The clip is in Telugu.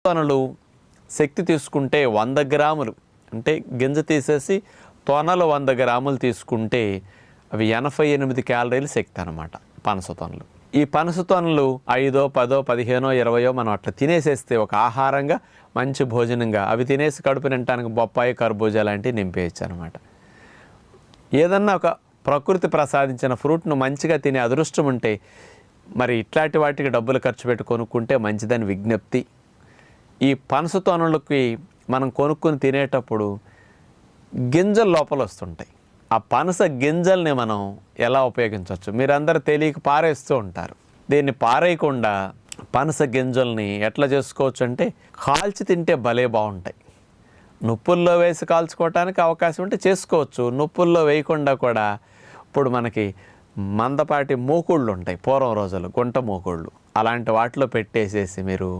తొనలు శక్తి తీసుకుంటే 100 గ్రాములు, అంటే గింజ తీసేసి తొనలు 100 గ్రాములు తీసుకుంటే అవి 88 క్యాలరీలు శక్తి అన్నమాట పనస తొనలు. ఈ పనస తొనలు 5, 10, 15, 20 మనం అట్లా తినేసేస్తే ఒక ఆహారంగా మంచి భోజనంగా అవి తినేసి కడుపు నిండటానికి బొప్పాయి, కర్బూజా లాంటివి నింపేయచ్చు అనమాట. ఏదన్నా ఒక ప్రకృతి ప్రసాదించిన ఫ్రూట్ను మంచిగా తినే అదృష్టం ఉంటే మరి ఇట్లాంటి వాటికి డబ్బులు ఖర్చు పెట్టి కొనుక్కుంటే మంచిదని విజ్ఞప్తి. ఈ పనస తొనలకి మనం కొనుక్కొని తినేటప్పుడు గింజలు లోపల వస్తుంటాయి. ఆ పనస గింజల్ని మనం ఎలా ఉపయోగించవచ్చు? మీరందరూ తెలియక పారేస్తూ ఉంటారు. దీన్ని పారేయకుండా పనస గింజల్ని ఎట్లా చేసుకోవచ్చు అంటే కాల్చి తింటే భలే బాగుంటాయి. నుప్పుల్లో వేసి కాల్చుకోవటానికి అవకాశం ఉంటే చేసుకోవచ్చు. నుప్పుల్లో వేయకుండా కూడా ఇప్పుడు మనకి మందపాటి మూకుళ్ళు ఉంటాయి, పూర్వం రోజులు గుంట మూకుళ్ళు, అలాంటి వాటిలో పెట్టేసేసి మీరు